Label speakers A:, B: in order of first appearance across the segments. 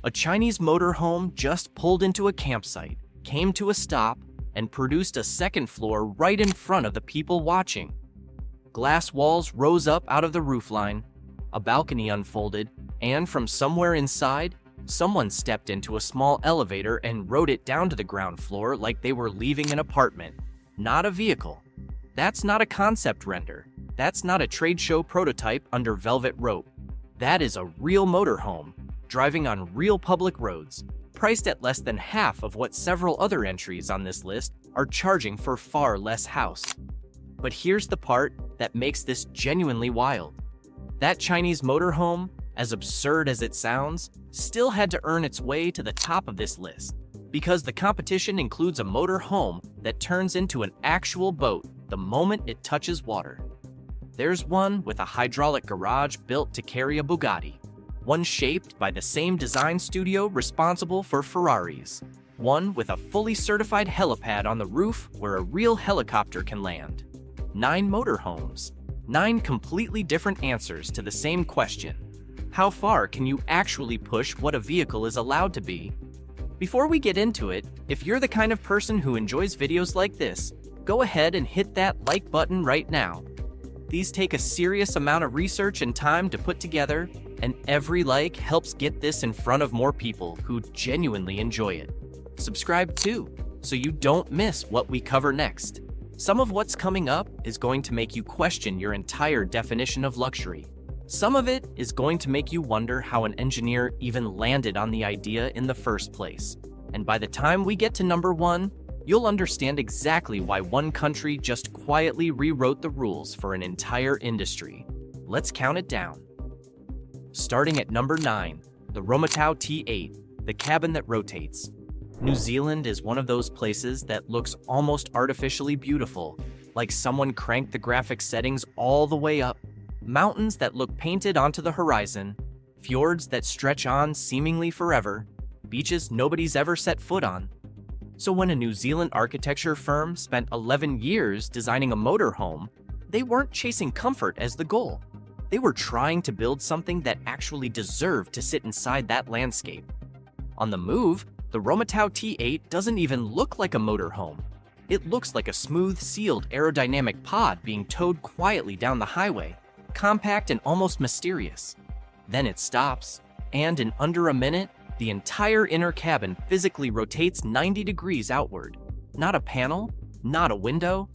A: A Chinese motorhome just pulled into a campsite, came to a stop, and produced a second floor right in front of the people watching. Glass walls rose up out of the roofline, a balcony unfolded, and from somewhere inside, someone stepped into a small elevator and rode it down to the ground floor like they were leaving an apartment, not a vehicle. That's not a concept render. That's not a trade show prototype under velvet rope. That is a real motorhome, driving on real public roads, priced at less than half of what several other entries on this list are charging for far less house. But here's the part that makes this genuinely wild. That Chinese motorhome, as absurd as it sounds, still had to earn its way to the top of this list, because the competition includes a motorhome that turns into an actual boat the moment it touches water. There's one with a hydraulic garage built to carry a Bugatti, one shaped by the same design studio responsible for Ferraris, one with a fully certified helipad on the roof where a real helicopter can land. 9 motorhomes, 9 completely different answers to the same question. How far can you actually push what a vehicle is allowed to be? Before we get into it, if you're the kind of person who enjoys videos like this, go ahead and hit that like button right now. These take a serious amount of research and time to put together, and every like helps get this in front of more people who genuinely enjoy it. Subscribe too, so you don't miss what we cover next. Some of what's coming up is going to make you question your entire definition of luxury. Some of it is going to make you wonder how an engineer even landed on the idea in the first place. And by the time we get to number 1, you'll understand exactly why one country just quietly rewrote the rules for an entire industry. Let's count it down. Starting at number 9, the Romatao T8, the cabin that rotates. New Zealand is one of those places that looks almost artificially beautiful, like someone cranked the graphic settings all the way up. Mountains that look painted onto the horizon, fjords that stretch on seemingly forever, beaches nobody's ever set foot on. So when a New Zealand architecture firm spent 11 years designing a motorhome, they weren't chasing comfort as the goal. They were trying to build something that actually deserved to sit inside that landscape. On the move, the Romatao T8 doesn't even look like a motorhome. It looks like a smooth, sealed aerodynamic pod being towed quietly down the highway, compact and almost mysterious. Then it stops, and in under a minute, the entire inner cabin physically rotates 90 degrees outward. Not a panel, not a window.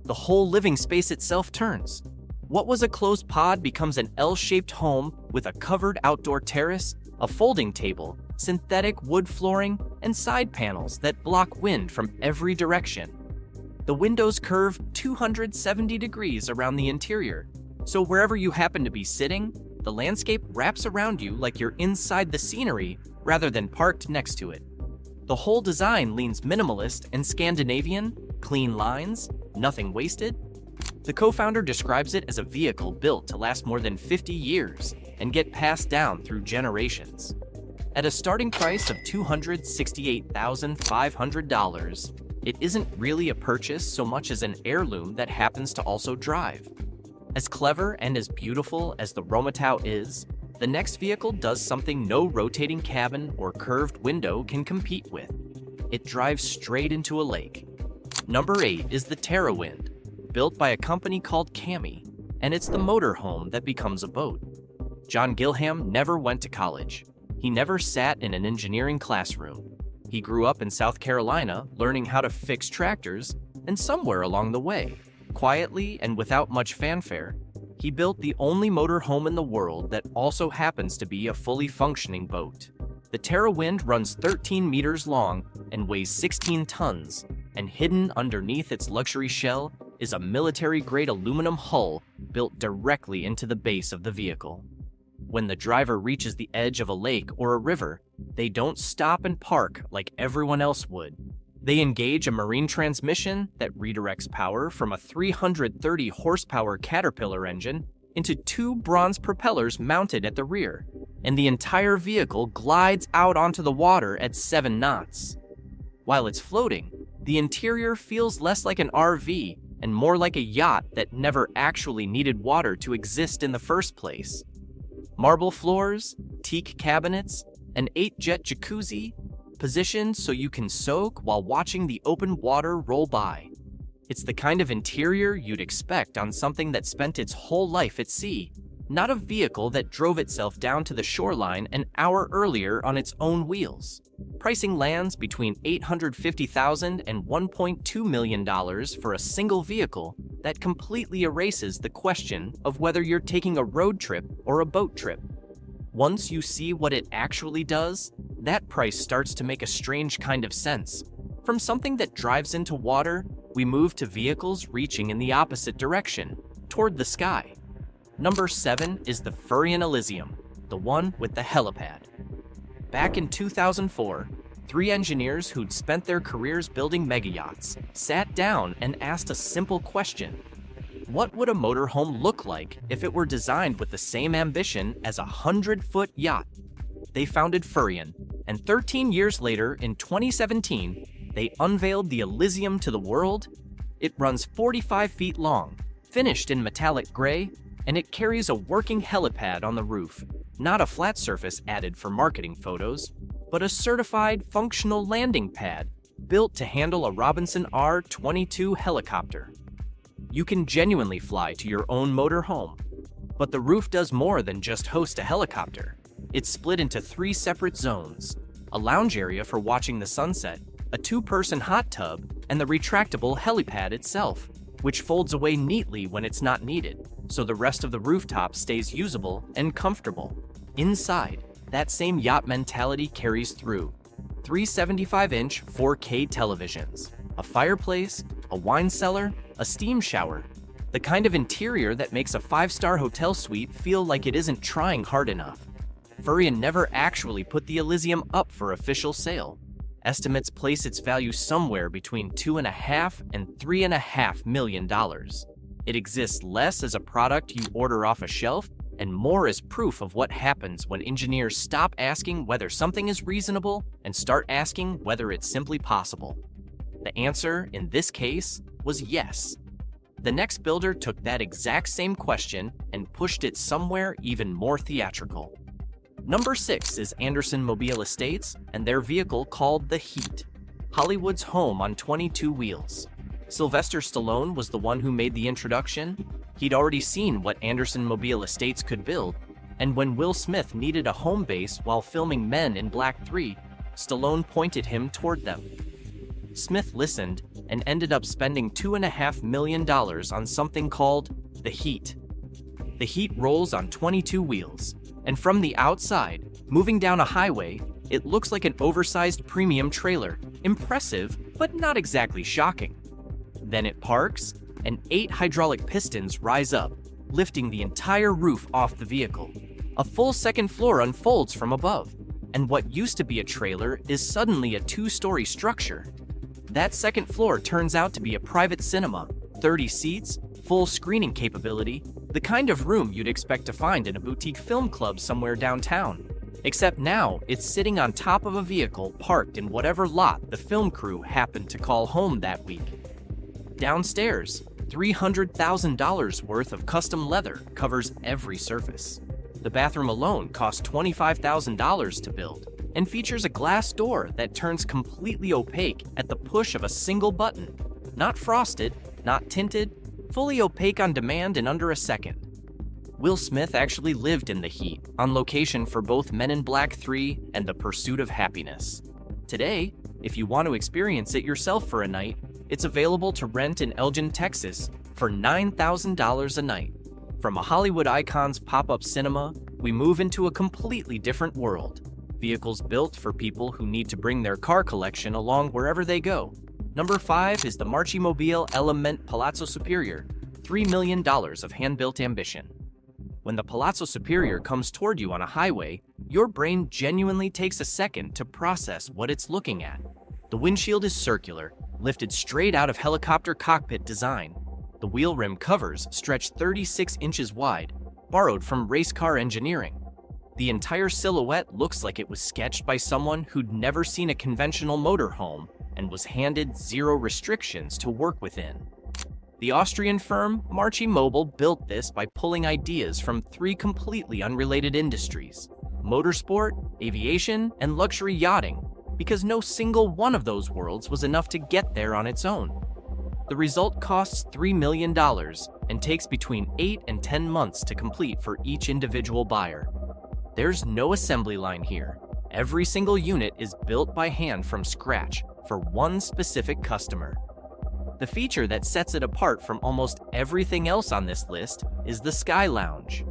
A: The whole living space itself turns. What was a closed pod becomes an L-shaped home with a covered outdoor terrace, a folding table, synthetic wood flooring, and side panels that block wind from every direction. The windows curve 270 degrees around the interior, so wherever you happen to be sitting, the landscape wraps around you like you're inside the scenery rather than parked next to it. The whole design leans minimalist and Scandinavian, clean lines, nothing wasted. The co-founder describes it as a vehicle built to last more than 50 years and get passed down through generations. At a starting price of $268,500, it isn't really a purchase so much as an heirloom that happens to also drive. As clever and as beautiful as the Romatao is, the next vehicle does something no rotating cabin or curved window can compete with. It drives straight into a lake. Number 8 is the Terrawind, built by a company called Cami, and it's the motorhome that becomes a boat. John Gilham never went to college. He never sat in an engineering classroom. He grew up in South Carolina learning how to fix tractors, and somewhere along the way, quietly and without much fanfare, he built the only motorhome in the world that also happens to be a fully functioning boat. The Terrawind runs 13 meters long and weighs 16 tons, and hidden underneath its luxury shell is a military-grade aluminum hull built directly into the base of the vehicle. When the driver reaches the edge of a lake or a river, they don't stop and park like everyone else would. They engage a marine transmission that redirects power from a 330 horsepower Caterpillar engine into 2 bronze propellers mounted at the rear, and the entire vehicle glides out onto the water at 7 knots. While it's floating, the interior feels less like an RV and more like a yacht that never actually needed water to exist in the first place. Marble floors, teak cabinets, An 8-jet jacuzzi, positioned so you can soak while watching the open water roll by. It's the kind of interior you'd expect on something that spent its whole life at sea, not a vehicle that drove itself down to the shoreline an hour earlier on its own wheels. Pricing lands between $850,000 and $1.2 million for a single vehicle that completely erases the question of whether you're taking a road trip or a boat trip. Once you see what it actually does, that price starts to make a strange kind of sense. From something that drives into water, we move to vehicles reaching in the opposite direction, toward the sky. Number 7 is the Ferrari Elysium, the one with the helipad. Back in 2004, 3 engineers who'd spent their careers building megayachts sat down and asked a simple question. What would a motorhome look like if it were designed with the same ambition as a 100-foot yacht? They founded Ferrari, and 13 years later, in 2017, they unveiled the Elysium to the world. It runs 45 feet long, finished in metallic gray, and it carries a working helipad on the roof, not a flat surface added for marketing photos, but a certified functional landing pad built to handle a Robinson R-22 helicopter. You can genuinely fly to your own motorhome, but the roof does more than just host a helicopter. It's split into 3 separate zones: a lounge area for watching the sunset, a 2-person hot tub, and the retractable helipad itself, which folds away neatly when it's not needed, so the rest of the rooftop stays usable and comfortable. Inside, that same yacht mentality carries through. 3 75-inch 4K televisions, a fireplace, a wine cellar, a steam shower, the kind of interior that makes a 5-star hotel suite feel like it isn't trying hard enough. Ferrari never actually put the Elysium up for official sale. Estimates place its value somewhere between $2.5 and $3.5 million. It exists less as a product you order off a shelf and more as proof of what happens when engineers stop asking whether something is reasonable and start asking whether it's simply possible. The answer, in this case, was yes. The next builder took that exact same question and pushed it somewhere even more theatrical. Number 6 is Anderson Mobile Estates and their vehicle called the Heat, Hollywood's home on 22 wheels. Sylvester Stallone was the one who made the introduction. He'd already seen what Anderson Mobile Estates could build, and when Will Smith needed a home base while filming Men in Black 3, Stallone pointed him toward them. Smith listened and ended up spending $2.5 million on something called the Heat. The Heat rolls on 22 wheels, and from the outside, moving down a highway, it looks like an oversized premium trailer. Impressive, but not exactly shocking. Then it parks, and 8 hydraulic pistons rise up, lifting the entire roof off the vehicle. A full second floor unfolds from above, and what used to be a trailer is suddenly a 2-story structure. That second floor turns out to be a private cinema, 30 seats, full screening capability, the kind of room you'd expect to find in a boutique film club somewhere downtown. Except now, it's sitting on top of a vehicle parked in whatever lot the film crew happened to call home that week. Downstairs, $300,000 worth of custom leather covers every surface. The bathroom alone cost $25,000 to build and features a glass door that turns completely opaque at the push of a single button. Not frosted, not tinted, fully opaque on demand in under a second. Will Smith actually lived in the Heat, on location for both Men in Black 3 and The Pursuit of Happiness. Today, if you want to experience it yourself for a night, it's available to rent in Elgin, Texas for $9,000 a night. From a Hollywood icon's pop-up cinema, we move into a completely different world. Vehicles built for people who need to bring their car collection along wherever they go. Number 5 is the Marchimobile Element Palazzo Superior, $3 million of hand-built ambition. When the Palazzo Superior comes toward you on a highway, your brain genuinely takes a second to process what it's looking at. The windshield is circular, lifted straight out of helicopter cockpit design. The wheel rim covers stretch 36 inches wide, borrowed from race car engineering. The entire silhouette looks like it was sketched by someone who'd never seen a conventional motorhome and was handed 0 restrictions to work within. The Austrian firm Marchimobile built this by pulling ideas from 3 completely unrelated industries: motorsport, aviation, and luxury yachting, because no single one of those worlds was enough to get there on its own. The result costs $3 million and takes between 8 and 10 months to complete for each individual buyer. There's no assembly line here. Every single unit is built by hand from scratch for one specific customer. The feature that sets it apart from almost everything else on this list is the Sky Lounge.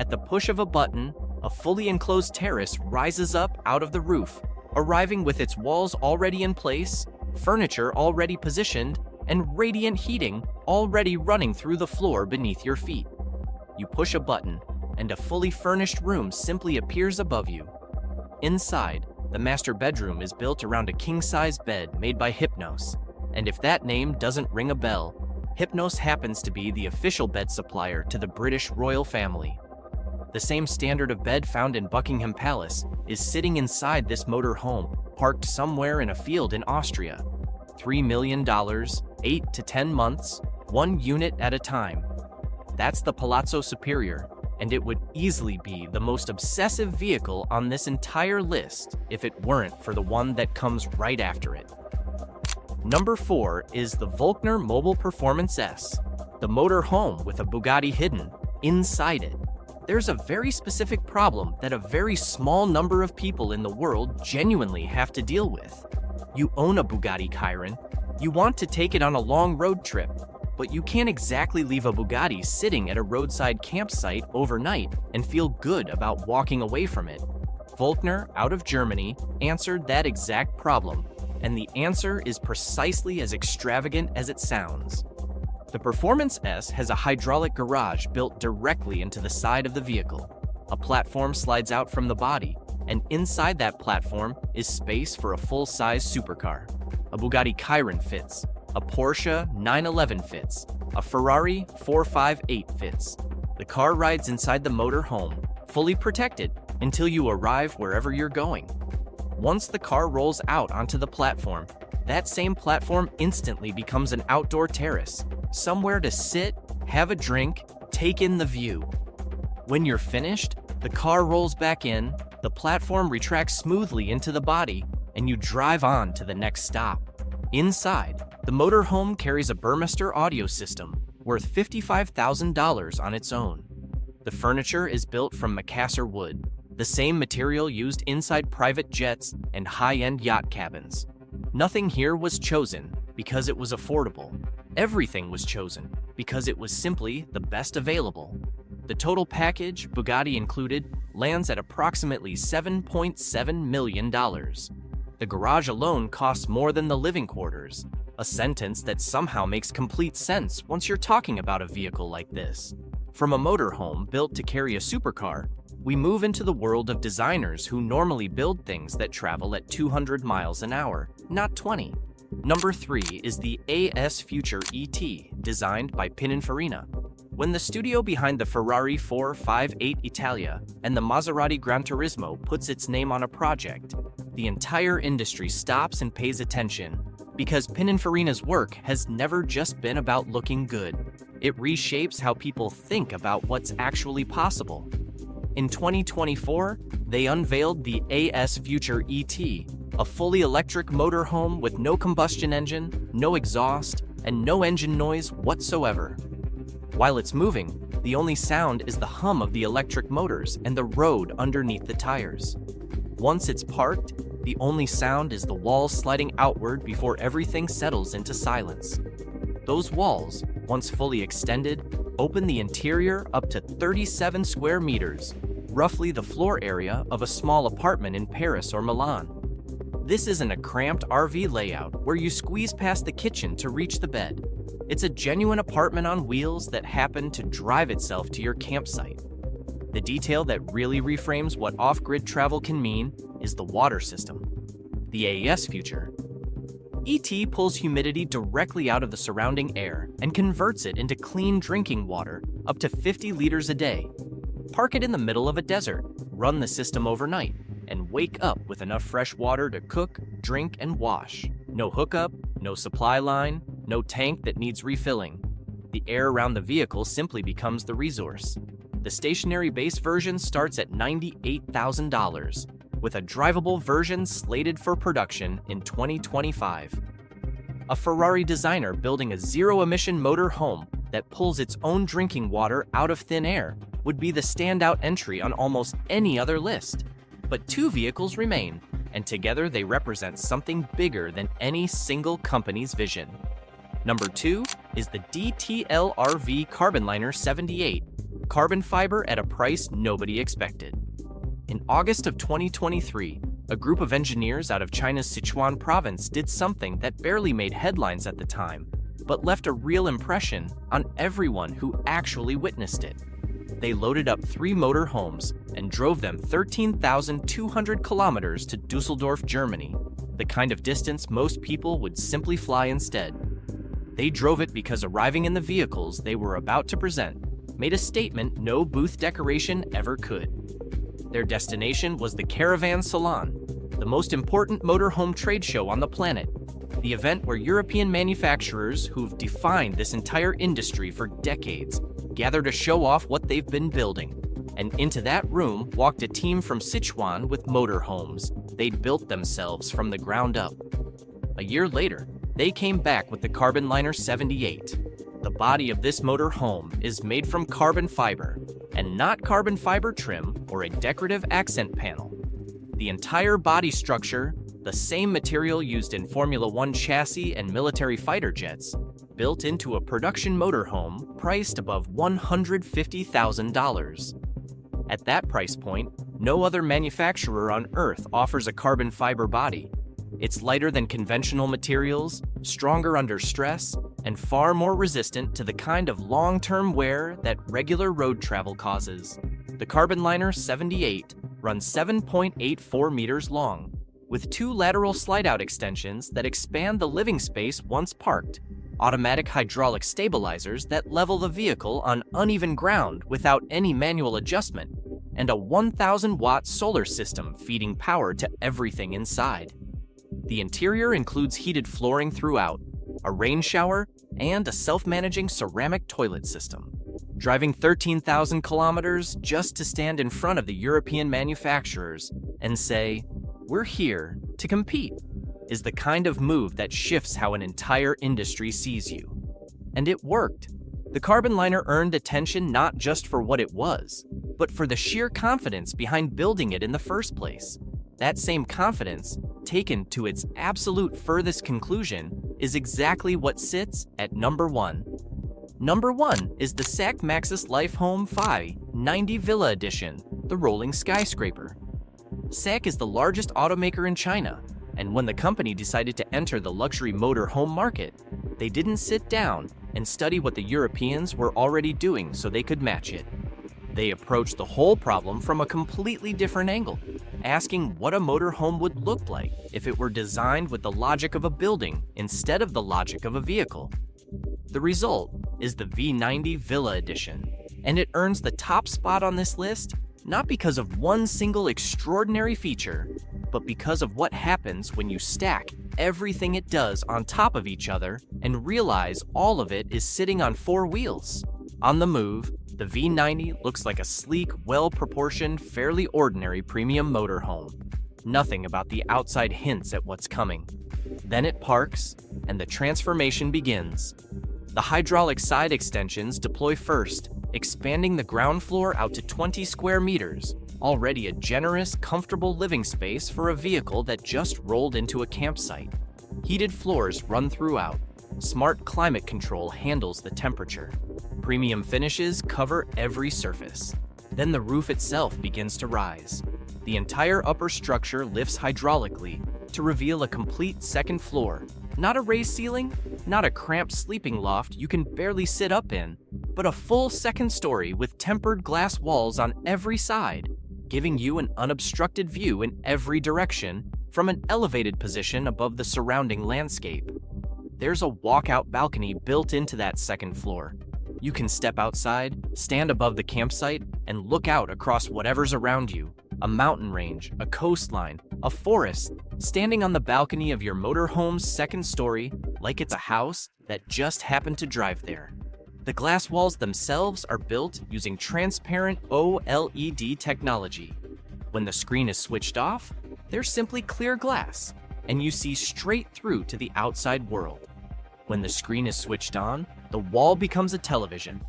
A: At the push of a button, a fully enclosed terrace rises up out of the roof, arriving with its walls already in place, furniture already positioned, and radiant heating already running through the floor beneath your feet. You push a button, and a fully furnished room simply appears above you. Inside, the master bedroom is built around a king-size bed made by Hypnos. And if that name doesn't ring a bell, Hypnos happens to be the official bed supplier to the British royal family. The same standard of bed found in Buckingham Palace is sitting inside this motorhome, parked somewhere in a field in Austria. $3 million, 8 to 10 months, one unit at a time. That's the Palazzo Superior, and it would easily be the most obsessive vehicle on this entire list if it weren't for the one that comes right after it. Number 4 is the Volkner Mobile Performance S, the motorhome with a Bugatti hidden inside it. There's a very specific problem that a very small number of people in the world genuinely have to deal with. You own a Bugatti Chiron, you want to take it on a long road trip, but you can't exactly leave a Bugatti sitting at a roadside campsite overnight and feel good about walking away from it. Volkner, out of Germany, answered that exact problem. And the answer is precisely as extravagant as it sounds. The Performance S has a hydraulic garage built directly into the side of the vehicle. A platform slides out from the body, and inside that platform is space for a full-size supercar. A Bugatti Chiron fits, a Porsche 911 fits, a Ferrari 458 fits. The car rides inside the motorhome, fully protected, until you arrive wherever you're going. Once the car rolls out onto the platform, that same platform instantly becomes an outdoor terrace, somewhere to sit, have a drink, take in the view. When you're finished, the car rolls back in, the platform retracts smoothly into the body, and you drive on to the next stop. Inside, the motorhome carries a Burmester audio system worth $55,000 on its own. The furniture is built from Macassar wood, the same material used inside private jets and high-end yacht cabins. Nothing here was chosen because it was affordable. Everything was chosen because it was simply the best available. The total package, Bugatti included, lands at approximately $7.7 million. The garage alone costs more than the living quarters, a sentence that somehow makes complete sense once you're talking about a vehicle like this. From a motorhome built to carry a supercar, we move into the world of designers who normally build things that travel at 200 miles an hour, not 20. Number 3 is the AS Future ET, designed by Pininfarina. When the studio behind the Ferrari 458 Italia and the Maserati Gran Turismo puts its name on a project, the entire industry stops and pays attention, because Pininfarina's work has never just been about looking good. It reshapes how people think about what's actually possible. In 2024, they unveiled the AS Future ET, a fully electric motorhome with no combustion engine, no exhaust, and no engine noise whatsoever. While it's moving, the only sound is the hum of the electric motors and the road underneath the tires. Once it's parked, the only sound is the walls sliding outward before everything settles into silence. Those walls, once fully extended, open the interior up to 37 square meters, roughly the floor area of a small apartment in Paris or Milan. This isn't a cramped RV layout where you squeeze past the kitchen to reach the bed. It's a genuine apartment on wheels that happen to drive itself to your campsite. The detail that really reframes what off-grid travel can mean is the water system. The AS Future ET pulls humidity directly out of the surrounding air and converts it into clean drinking water up to 50 liters a day. Park it in the middle of a desert, run the system overnight, and wake up with enough fresh water to cook, drink, and wash. No hookup, no supply line, no tank that needs refilling. The air around the vehicle simply becomes the resource. The stationary base version starts at $98,000, with a drivable version slated for production in 2025. A Ferrari designer building a zero-emission motorhome that pulls its own drinking water out of thin air would be the standout entry on almost any other list. But two vehicles remain, and together they represent something bigger than any single company's vision. Number 2 is the DTLRV Carbonliner 78, carbon fiber at a price nobody expected. In August of 2023, a group of engineers out of China's Sichuan province did something that barely made headlines at the time, but left a real impression on everyone who actually witnessed it. They loaded up 3 motorhomes and drove them 13,200 kilometers to Dusseldorf, Germany, the kind of distance most people would simply fly instead. They drove it because arriving in the vehicles they were about to present made a statement no booth decoration ever could. Their destination was the Caravan Salon, the most important motorhome trade show on the planet, the event where European manufacturers who've defined this entire industry for decades gather to show off what they've been building. And into that room walked a team from Sichuan with motorhomes they'd built themselves from the ground up. A year later, they came back with the Carbonliner 78. The body of this motorhome is made from carbon fiber, and not carbon fiber trim or a decorative accent panel. The entire body structure, the same material used in Formula One chassis and military fighter jets, built into a production motorhome priced above $150,000. At that price point, no other manufacturer on Earth offers a carbon fiber body. It's lighter than conventional materials, stronger under stress, and far more resistant to the kind of long-term wear that regular road travel causes. The Carbonliner 78 runs 7.84 meters long, with 2 lateral slide-out extensions that expand the living space once parked, automatic hydraulic stabilizers that level the vehicle on uneven ground without any manual adjustment, and a 1,000-watt solar system feeding power to everything inside. The interior includes heated flooring throughout, a rain shower, and a self-managing ceramic toilet system. Driving 13,000 kilometers just to stand in front of the European manufacturers and say, "We're here to compete," is the kind of move that shifts how an entire industry sees you. And it worked. The Carbonliner earned attention not just for what it was, but for the sheer confidence behind building it in the first place. That same confidence, taken to its absolute furthest conclusion, is exactly what sits at number 1. Number 1 is the SAIC Maxus Lifehome 590 Villa Edition, the rolling skyscraper. SAIC is the largest automaker in China, and when the company decided to enter the luxury motorhome market, they didn't sit down and study what the Europeans were already doing so they could match it. They approached the whole problem from a completely different angle, asking what a motorhome would look like if it were designed with the logic of a building instead of the logic of a vehicle. The result is the V90 Villa Edition, and it earns the top spot on this list not because of one single extraordinary feature, but because of what happens when you stack everything it does on top of each other and realize all of it is sitting on 4 wheels. On the move, the V90 looks like a sleek, well-proportioned, fairly ordinary premium motorhome. Nothing about the outside hints at what's coming. Then it parks, and the transformation begins. The hydraulic side extensions deploy first, expanding the ground floor out to 20 square meters, already a generous, comfortable living space for a vehicle that just rolled into a campsite. Heated floors run throughout. Smart climate control handles the temperature. Premium finishes cover every surface. Then the roof itself begins to rise. The entire upper structure lifts hydraulically to reveal a complete second floor. Not a raised ceiling, not a cramped sleeping loft you can barely sit up in, but a full second story with tempered glass walls on every side, giving you an unobstructed view in every direction from an elevated position above the surrounding landscape. There's a walkout balcony built into that second floor. You can step outside, stand above the campsite, and look out across whatever's around you. A mountain range, a coastline, a forest, standing on the balcony of your motorhome's second story like it's a house that just happened to drive there. The glass walls themselves are built using transparent OLED technology. When the screen is switched off, they're simply clear glass, and you see straight through to the outside world. When the screen is switched on, the wall becomes a television.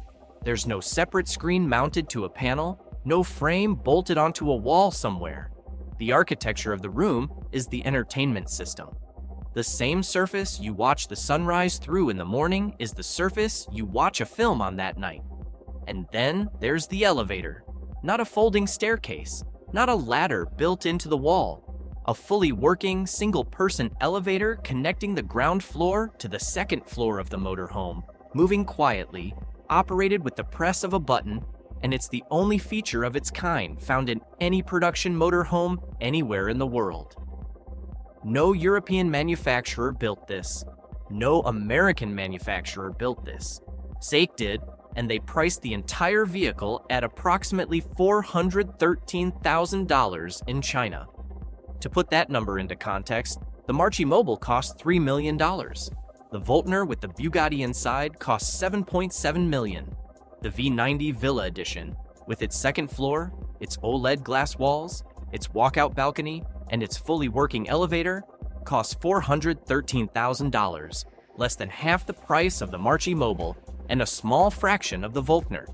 A: There's no separate screen mounted to a panel, no frame bolted onto a wall somewhere. The architecture of the room is the entertainment system. The same surface you watch the sunrise through in the morning is the surface you watch a film on that night. And then there's the elevator. Not a folding staircase, not a ladder built into the wall. A fully working, single-person elevator connecting the ground floor to the second floor of the motorhome, moving quietly, operated with the press of a button, and it's the only feature of its kind found in any production motorhome anywhere in the world. No European manufacturer built this. No American manufacturer built this. SAIC did, and they priced the entire vehicle at approximately $413,000 in China. To put that number into context, the Marchi Mobile cost $3 million. The Voltner with the Bugatti inside cost $7.7 million. The V90 Villa Edition, with its second floor, its OLED glass walls, its walkout balcony, and its fully working elevator, costs $413,000, less than half the price of the Marchi Mobile and a small fraction of the Voltner.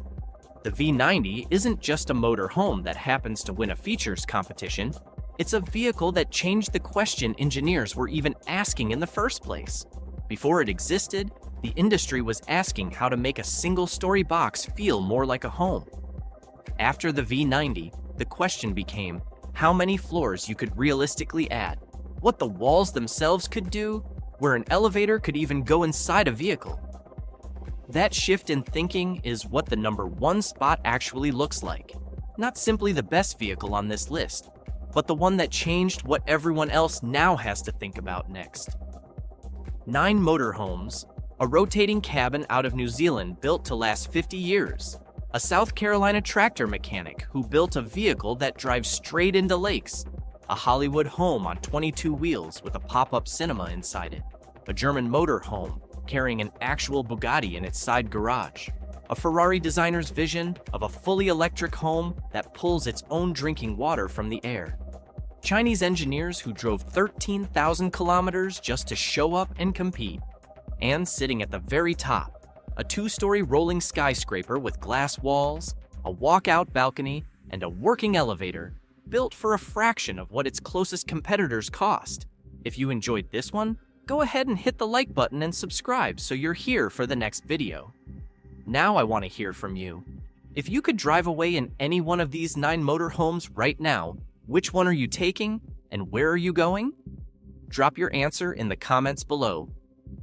A: The V90 isn't just a motorhome that happens to win a features competition, it's a vehicle that changed the question engineers were even asking in the first place. Before it existed, the industry was asking how to make a single-story box feel more like a home. After the V90, the question became how many floors you could realistically add, what the walls themselves could do, where an elevator could even go inside a vehicle. That shift in thinking is what the number one spot actually looks like. Not simply the best vehicle on this list, but the one that changed what everyone else now has to think about next. 9 Motorhomes, a rotating cabin out of New Zealand built to last 50 years. A South Carolina tractor mechanic who built a vehicle that drives straight into lakes. A Hollywood home on 22 wheels with a pop-up cinema inside it. A German motorhome carrying an actual Bugatti in its side garage. A Ferrari designer's vision of a fully electric home that pulls its own drinking water from the air. Chinese engineers who drove 13,000 kilometers just to show up and compete. And sitting at the very top, a 2-story rolling skyscraper with glass walls, a walkout balcony, and a working elevator, built for a fraction of what its closest competitors cost. If you enjoyed this one, go ahead and hit the like button and subscribe so you're here for the next video. Now I want to hear from you. If you could drive away in any one of these 9 motorhomes right now, which one are you taking and where are you going? Drop your answer in the comments below.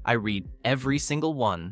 A: I read every single one.